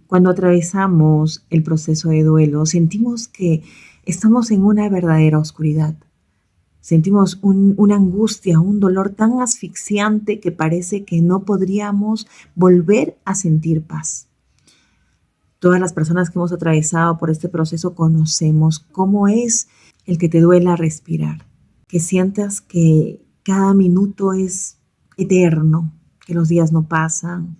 Cuando atravesamos el proceso de duelo, sentimos que estamos en una verdadera oscuridad. Sentimos una angustia, un dolor tan asfixiante que parece que no podríamos volver a sentir paz. Todas las personas que hemos atravesado por este proceso conocemos cómo es el que te duela respirar, que sientas que cada minuto es eterno, que los días no pasan,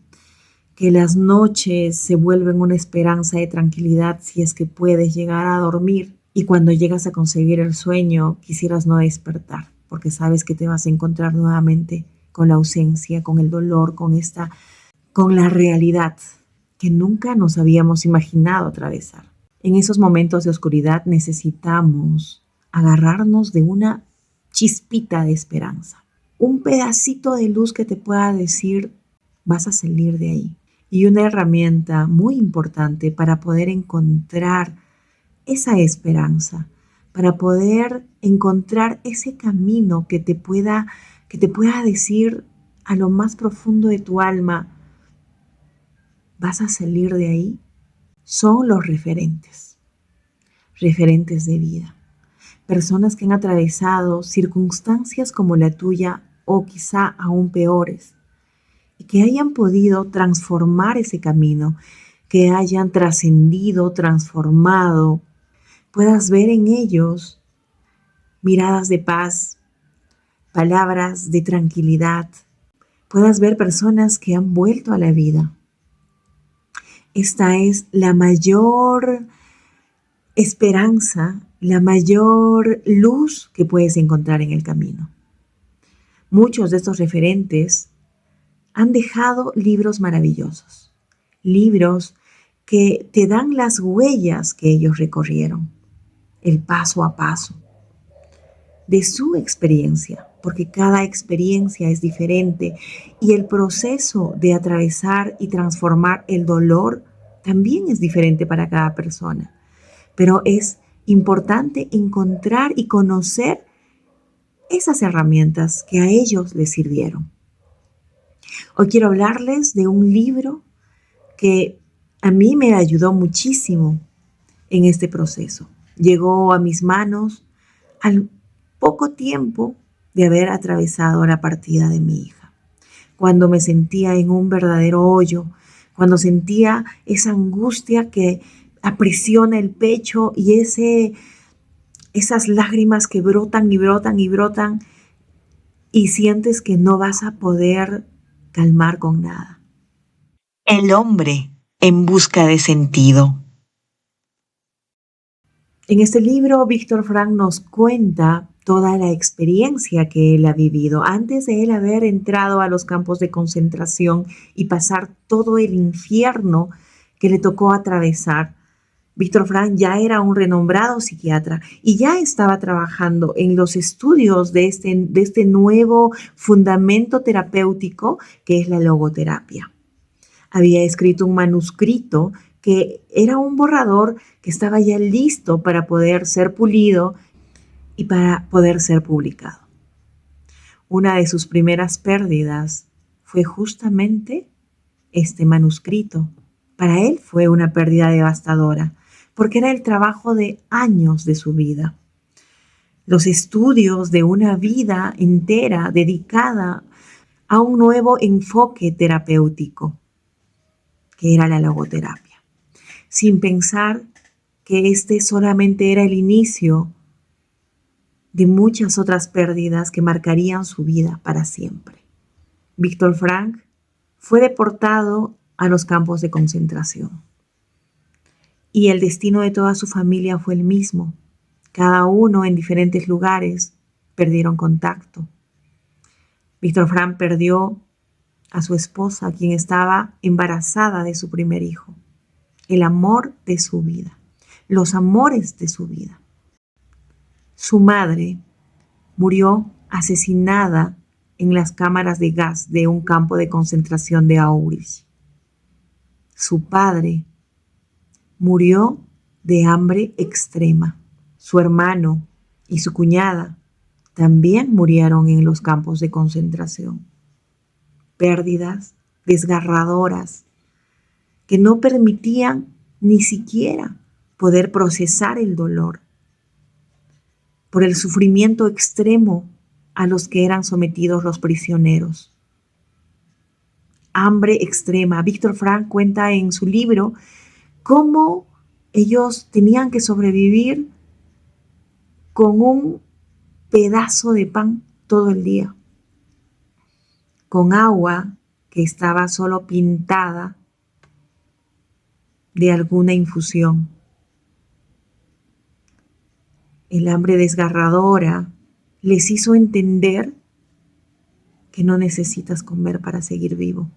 que las noches se vuelven una esperanza de tranquilidad si es que puedes llegar a dormir, y cuando llegas a concebir el sueño quisieras no despertar porque sabes que te vas a encontrar nuevamente con la ausencia, con el dolor, con la realidad que nunca nos habíamos imaginado atravesar. En esos momentos de oscuridad necesitamos agarrarnos de una chispita de esperanza, un pedacito de luz que te pueda decir vas a salir de ahí. Y una herramienta muy importante para poder encontrar esa esperanza, para poder encontrar ese camino que te pueda decir a lo más profundo de tu alma, vas a salir de ahí, son los referentes de vida. Personas que han atravesado circunstancias como la tuya o quizá aún peores y que hayan podido transformar ese camino, que hayan trascendido, transformado, puedas ver en ellos miradas de paz, palabras de tranquilidad, puedas ver personas que han vuelto a la vida. Esta es la mayor esperanza, la mayor luz que puedes encontrar en el camino. Muchos de estos referentes han dejado libros maravillosos, libros que te dan las huellas que ellos recorrieron, el paso a paso de su experiencia, porque cada experiencia es diferente y el proceso de atravesar y transformar el dolor también es diferente para cada persona. Pero es importante encontrar y conocer esas herramientas que a ellos les sirvieron. Hoy quiero hablarles de un libro que a mí me ayudó muchísimo en este proceso. Llegó a mis manos al poco tiempo de haber atravesado la partida de mi hija. Cuando me sentía en un verdadero hoyo, cuando sentía esa angustia que aprisiona el pecho y esas lágrimas que brotan y brotan y brotan y sientes que no vas a poder calmar con nada. El hombre en busca de sentido. En este libro, Víctor Frank nos cuenta toda la experiencia que él ha vivido antes de él haber entrado a los campos de concentración y pasar todo el infierno que le tocó atravesar. Víctor Frank ya era un renombrado psiquiatra y ya estaba trabajando en los estudios de este nuevo fundamento terapéutico que es la logoterapia. Había escrito un manuscrito que era un borrador que estaba ya listo para poder ser pulido y para poder ser publicado. Una de sus primeras pérdidas fue justamente este manuscrito. Para él fue una pérdida devastadora, porque era el trabajo de años de su vida. Los estudios de una vida entera dedicada a un nuevo enfoque terapéutico, que era la logoterapia, sin pensar que este solamente era el inicio de muchas otras pérdidas que marcarían su vida para siempre. Víctor Frank fue deportado a los campos de concentración y el destino de toda su familia fue el mismo. Cada uno en diferentes lugares perdieron contacto. Víctor Frank perdió a su esposa, quien estaba embarazada de su primer hijo, el amor de su vida, los amores de su vida. Su madre murió asesinada en las cámaras de gas de un campo de concentración de Auschwitz. Su padre murió de hambre extrema. Su hermano y su cuñada también murieron en los campos de concentración. Pérdidas desgarradoras que no permitían ni siquiera poder procesar el dolor, por el sufrimiento extremo a los que eran sometidos los prisioneros. Hambre extrema. Víctor Frank cuenta en su libro cómo ellos tenían que sobrevivir con un pedazo de pan todo el día, con agua que estaba solo pintada de alguna infusión. El hambre desgarradora les hizo entender que no necesitas comer para seguir vivo,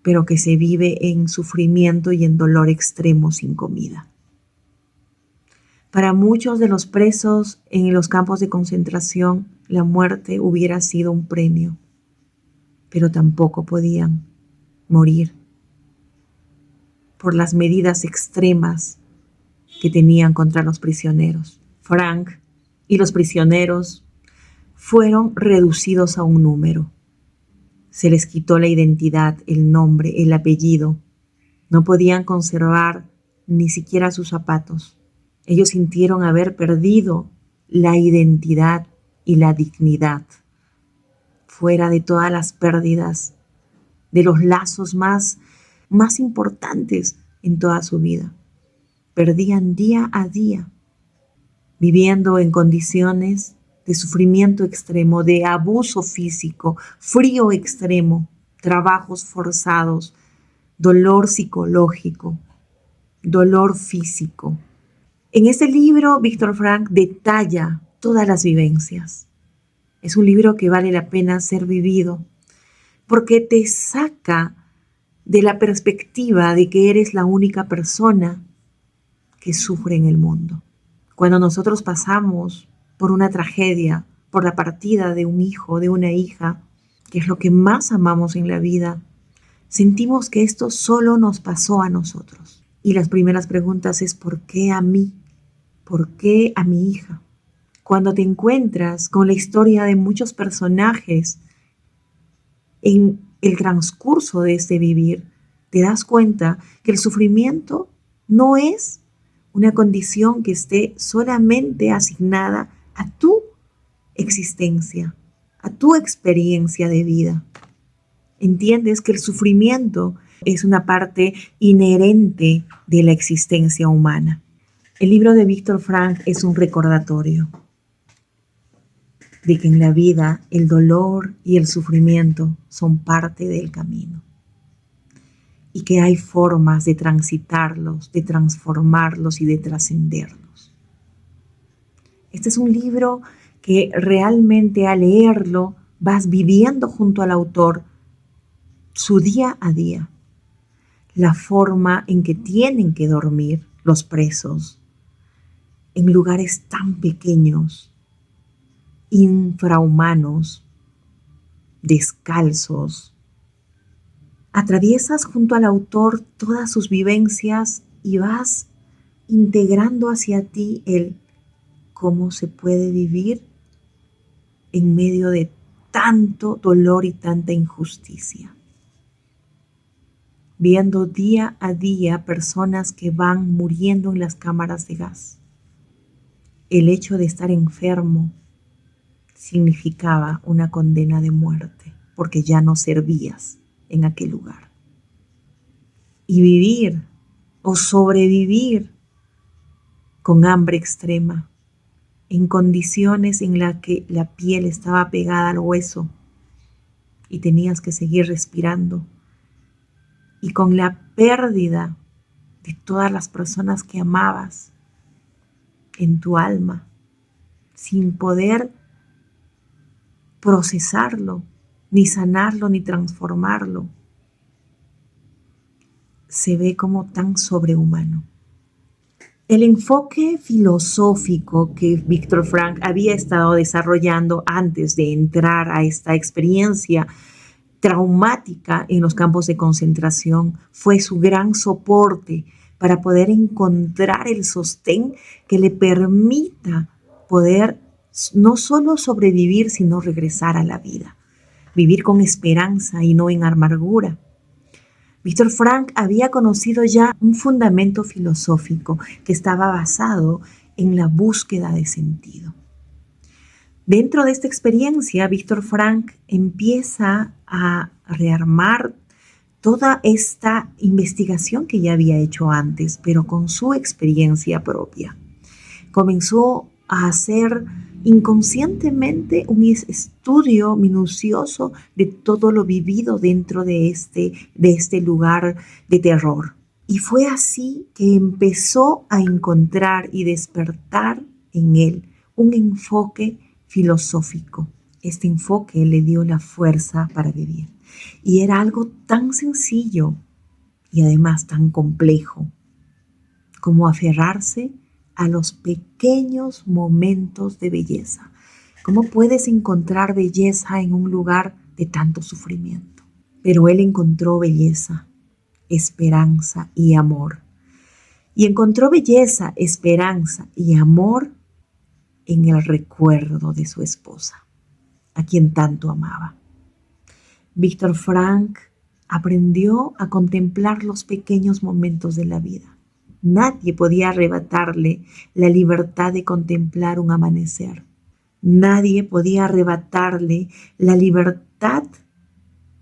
pero que se vive en sufrimiento y en dolor extremo sin comida. Para muchos de los presos en los campos de concentración, la muerte hubiera sido un premio, pero tampoco podían morir por las medidas extremas que tenían contra los prisioneros. Frank y los prisioneros fueron reducidos a un número. Se les quitó la identidad, el nombre, el apellido. No podían conservar ni siquiera sus zapatos. Ellos sintieron haber perdido la identidad y la dignidad. Fuera de todas las pérdidas, de los lazos más importantes en toda su vida. Perdían día a día, viviendo en condiciones de sufrimiento extremo, de abuso físico, frío extremo, trabajos forzados, dolor psicológico, dolor físico. En este libro, Víctor Frank detalla todas las vivencias. Es un libro que vale la pena ser vivido porque te saca de la perspectiva de que eres la única persona que sufre en el mundo. Cuando nosotros pasamos por una tragedia, por la partida de un hijo, de una hija, que es lo que más amamos en la vida, sentimos que esto solo nos pasó a nosotros. Y las primeras preguntas es ¿por qué a mí? ¿Por qué a mi hija? Cuando te encuentras con la historia de muchos personajes en el transcurso de este vivir, te das cuenta que el sufrimiento no es una condición que esté solamente asignada a tu existencia, a tu experiencia de vida. Entiendes que el sufrimiento es una parte inherente de la existencia humana. El libro de Víctor Frank es un recordatorio de que en la vida el dolor y el sufrimiento son parte del camino y que hay formas de transitarlos, de transformarlos y de trascenderlos. Este es un libro que realmente al leerlo vas viviendo junto al autor su día a día, la forma en que tienen que dormir los presos en lugares tan pequeños, infrahumanos, descalzos. Atraviesas junto al autor todas sus vivencias y vas integrando hacia ti el cómo se puede vivir en medio de tanto dolor y tanta injusticia. Viendo día a día personas que van muriendo en las cámaras de gas. El hecho de estar enfermo significaba una condena de muerte, porque ya no servías en aquel lugar. Y vivir o sobrevivir con hambre extrema, en condiciones en las que la piel estaba pegada al hueso y tenías que seguir respirando, y con la pérdida de todas las personas que amabas en tu alma, sin poder procesarlo, ni sanarlo, ni transformarlo, se ve como tan sobrehumano. El enfoque filosófico que Víctor Frank había estado desarrollando antes de entrar a esta experiencia traumática en los campos de concentración fue su gran soporte para poder encontrar el sostén que le permita poder no solo sobrevivir, sino regresar a la vida, vivir con esperanza y no en amargura. Víctor Frank había conocido ya un fundamento filosófico que estaba basado en la búsqueda de sentido. Dentro de esta experiencia, Víctor Frank empieza a rearmar toda esta investigación que ya había hecho antes, pero con su experiencia propia. Comenzó a hacer inconscientemente un estudio minucioso de todo lo vivido dentro de este lugar de terror. Y fue así que empezó a encontrar y despertar en él un enfoque filosófico. Este enfoque le dio la fuerza para vivir. Y era algo tan sencillo y además tan complejo como aferrarse a los pequeños momentos de belleza. ¿Cómo puedes encontrar belleza en un lugar de tanto sufrimiento? Pero él encontró belleza, esperanza y amor. Y encontró belleza, esperanza y amor en el recuerdo de su esposa, a quien tanto amaba. Víctor Frank aprendió a contemplar los pequeños momentos de la vida. Nadie podía arrebatarle la libertad de contemplar un amanecer. Nadie podía arrebatarle la libertad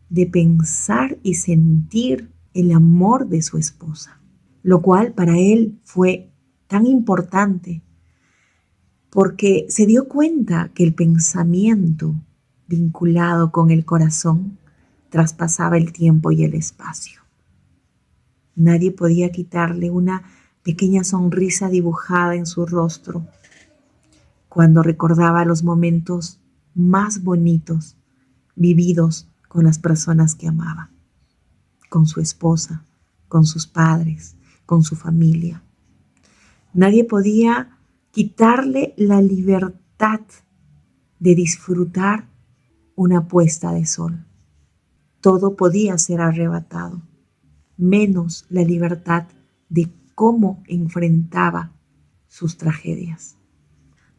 de pensar y sentir el amor de su esposa, lo cual para él fue tan importante porque se dio cuenta que el pensamiento vinculado con el corazón traspasaba el tiempo y el espacio. Nadie podía quitarle una pequeña sonrisa dibujada en su rostro cuando recordaba los momentos más bonitos vividos con las personas que amaba, con su esposa, con sus padres, con su familia. Nadie podía quitarle la libertad de disfrutar una puesta de sol. Todo podía ser arrebatado, menos la libertad de cómo enfrentaba sus tragedias.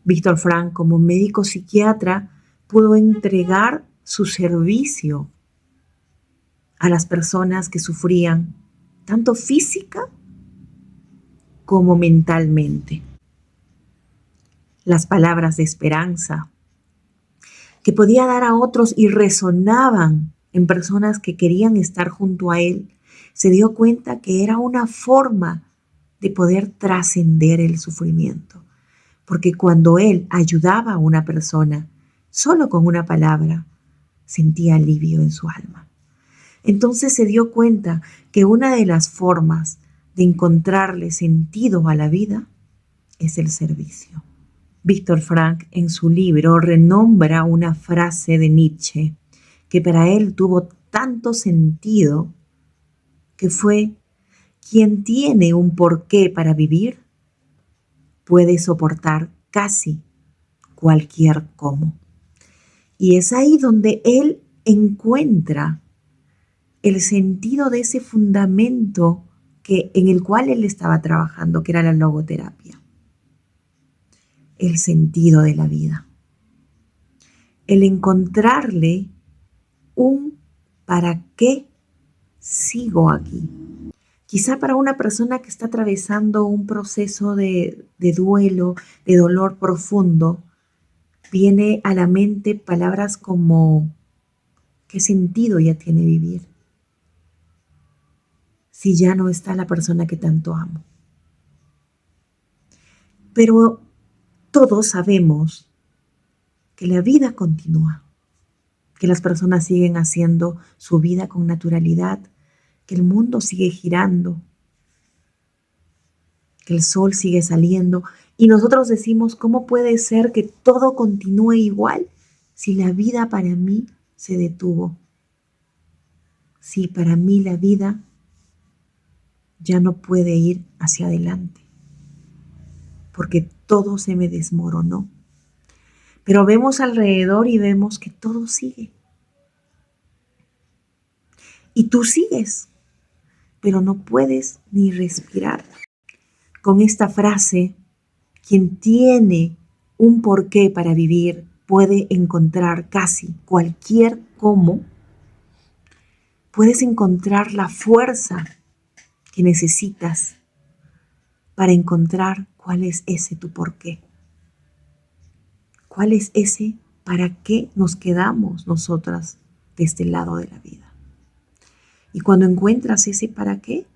Víctor Frank, como médico psiquiatra, pudo entregar su servicio a las personas que sufrían tanto física como mentalmente. Las palabras de esperanza que podía dar a otros y resonaban en personas que querían estar junto a él, se dio cuenta que era una forma de poder trascender el sufrimiento. Porque cuando él ayudaba a una persona, solo con una palabra, sentía alivio en su alma. Entonces se dio cuenta que una de las formas de encontrarle sentido a la vida es el servicio. Víctor Frank en su libro renombra una frase de Nietzsche que para él tuvo tanto sentido que fue: quien tiene un porqué para vivir puede soportar casi cualquier cómo. Y es ahí donde él encuentra el sentido de ese fundamento en el cual él estaba trabajando, que era la logoterapia. El sentido de la vida. El encontrarle un ¿para qué sigo aquí? Quizá para una persona que está atravesando un proceso de duelo, de dolor profundo, viene a la mente palabras como ¿qué sentido ya tiene vivir? Si ya no está la persona que tanto amo. Pero todos sabemos que la vida continúa, que las personas siguen haciendo su vida con naturalidad, que el mundo sigue girando, que el sol sigue saliendo y nosotros decimos, ¿cómo puede ser que todo continúe igual si la vida para mí se detuvo? Si para mí la vida ya no puede ir hacia adelante, porque todo se me desmoronó. Pero vemos alrededor y vemos que todo sigue. Y tú sigues, pero no puedes ni respirar. Con esta frase, quien tiene un porqué para vivir puede encontrar casi cualquier cómo. puedes encontrar la fuerza que necesitas para encontrar cuál es ese tu porqué. ¿Cuál es ese para qué nos quedamos nosotras de este lado de la vida? Y cuando encuentras ese para qué,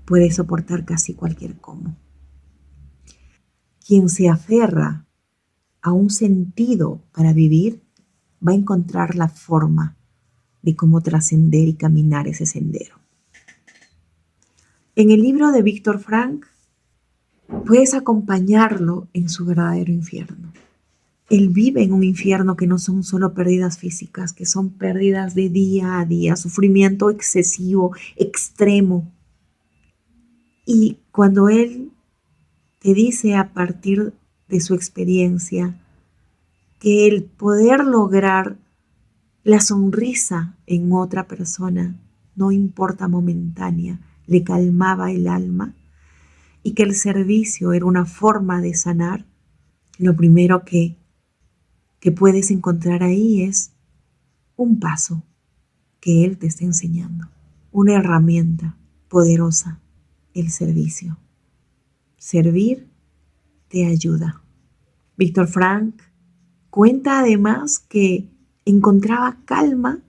puedes soportar casi cualquier cómo. Quien se aferra a un sentido para vivir va a encontrar la forma de cómo trascender y caminar ese sendero. En el libro de Víctor Frank, puedes acompañarlo en su verdadero infierno. Él vive en un infierno que no son solo pérdidas físicas, que son pérdidas de día a día, sufrimiento excesivo, extremo. Y cuando él te dice a partir de su experiencia que el poder lograr la sonrisa en otra persona, no importa momentánea, le calmaba el alma y que el servicio era una forma de sanar, lo primero que puedes encontrar ahí es un paso que él te está enseñando, una herramienta poderosa, el servicio. Servir te ayuda. Víctor Frank cuenta además que encontraba calma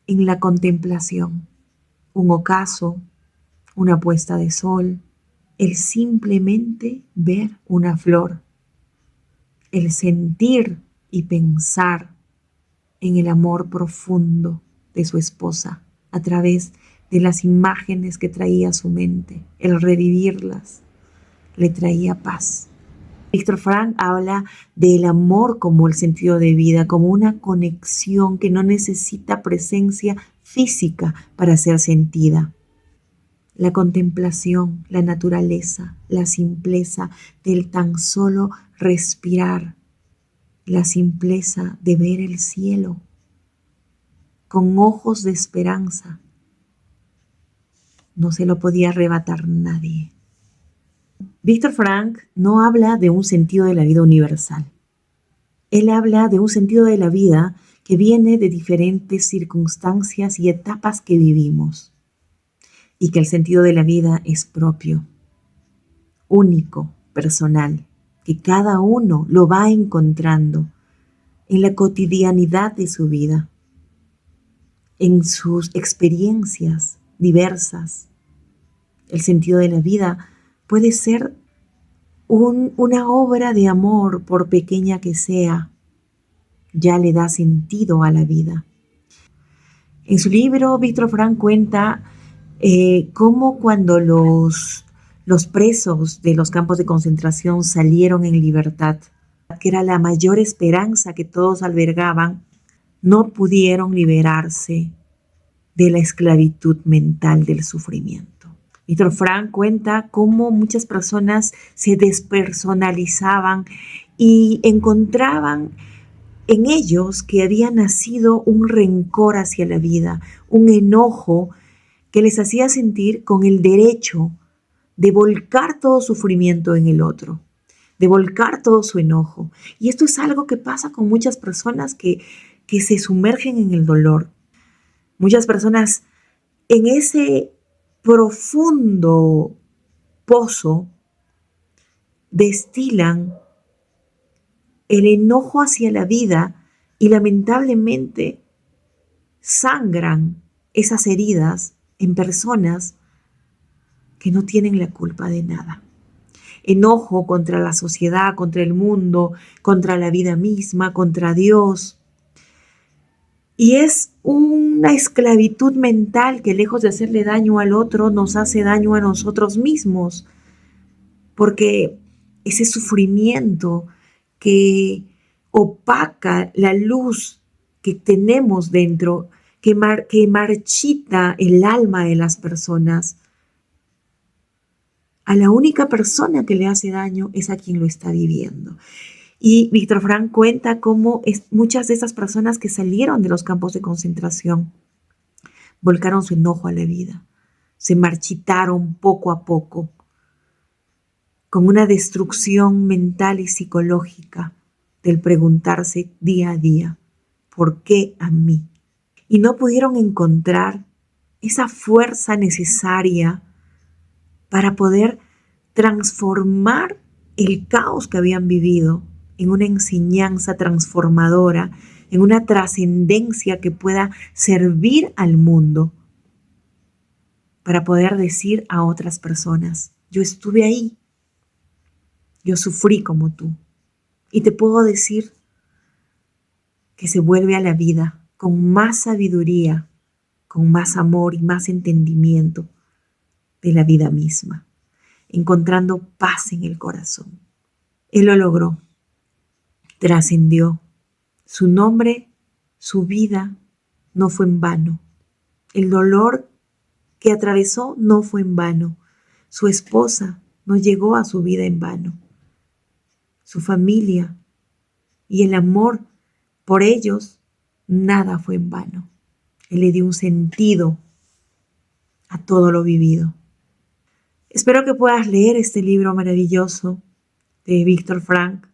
en la contemplación, un ocaso, una puesta de sol, el simplemente ver una flor, el sentir y pensar en el amor profundo de su esposa a través de las imágenes que traía a su mente, el revivirlas, le traía paz. Víctor Frank habla del amor como el sentido de vida, como una conexión que no necesita presencia física para ser sentida. La contemplación, la naturaleza, la simpleza del tan solo respirar, la simpleza de ver el cielo con ojos de esperanza, no se lo podía arrebatar nadie. Víctor Frank no habla de un sentido de la vida universal. Él habla de un sentido de la vida que viene de diferentes circunstancias y etapas que vivimos. Y que el sentido de la vida es propio, único, personal, que cada uno lo va encontrando en la cotidianidad de su vida, en sus experiencias diversas. El sentido de la vida puede ser una obra de amor, por pequeña que sea, ya le da sentido a la vida. En su libro, Víctor Frank cuenta cómo cuando los presos de los campos de concentración salieron en libertad, que era la mayor esperanza que todos albergaban, no pudieron liberarse de la esclavitud mental del sufrimiento. Víctor Frank cuenta cómo muchas personas se despersonalizaban y encontraban en ellos que había nacido un rencor hacia la vida, un enojo que les hacía sentir con el derecho de volcar todo sufrimiento en el otro, de volcar todo su enojo. Y esto es algo que pasa con muchas personas que se sumergen en el dolor. Muchas personas en ese profundo pozo destilan el enojo hacia la vida y lamentablemente sangran esas heridas en personas que no tienen la culpa de nada. Enojo contra la sociedad, contra el mundo, contra la vida misma, contra Dios. Y es una esclavitud mental que lejos de hacerle daño al otro, nos hace daño a nosotros mismos. Porque ese sufrimiento que opaca la luz que tenemos dentro, que marchita el alma de las personas, a la única persona que le hace daño es a quien lo está viviendo. Y Víctor Frank cuenta cómo muchas de esas personas que salieron de los campos de concentración volcaron su enojo a la vida, se marchitaron poco a poco, con una destrucción mental y psicológica del preguntarse día a día, ¿por qué a mí? Y no pudieron encontrar esa fuerza necesaria para poder transformar el caos que habían vivido en una enseñanza transformadora, en una trascendencia que pueda servir al mundo para poder decir a otras personas, yo estuve ahí, yo sufrí como tú. Y te puedo decir que se vuelve a la vida con más sabiduría, con más amor y más entendimiento de la vida misma, encontrando paz en el corazón. Él lo logró, trascendió. Su nombre, su vida no fue en vano. El dolor que atravesó no fue en vano. Su esposa no llegó a su vida en vano. Su familia y el amor por ellos, nada fue en vano. Él le dio un sentido a todo lo vivido. Espero que puedas leer este libro maravilloso de Víctor Frank,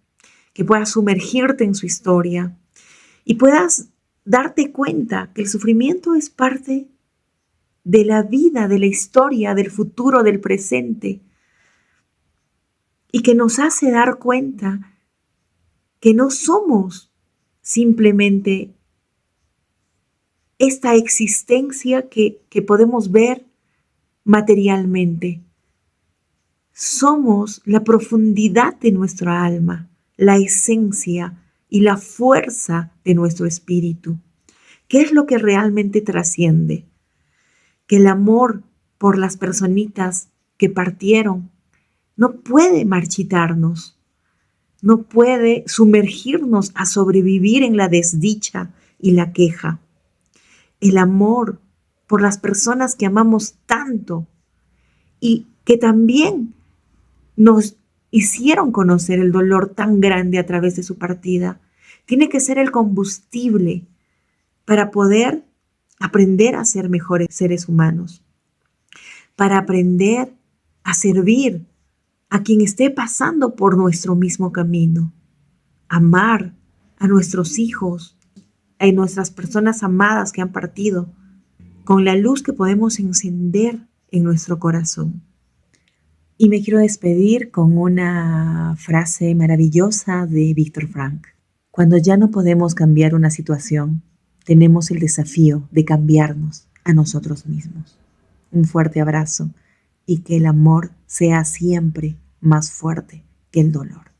que puedas sumergirte en su historia y puedas darte cuenta que el sufrimiento es parte de la vida, de la historia, del futuro, del presente, y que nos hace dar cuenta que no somos simplemente esta existencia que podemos ver materialmente. Somos la profundidad de nuestra alma, la esencia y la fuerza de nuestro espíritu. ¿Qué es lo que realmente trasciende? Que el amor por las personitas que partieron no puede marchitarnos, no puede sumergirnos a sobrevivir en la desdicha y la queja. El amor por las personas que amamos tanto y que también nos hicieron conocer el dolor tan grande a través de su partida, tiene que ser el combustible para poder aprender a ser mejores seres humanos, para aprender a servir a quien esté pasando por nuestro mismo camino, amar a nuestros hijos, a nuestras personas amadas que han partido, con la luz que podemos encender en nuestro corazón. Y me quiero despedir con una frase maravillosa de Víctor Frank. Cuando ya no podemos cambiar una situación, tenemos el desafío de cambiarnos a nosotros mismos. Un fuerte abrazo y que el amor sea siempre más fuerte que el dolor.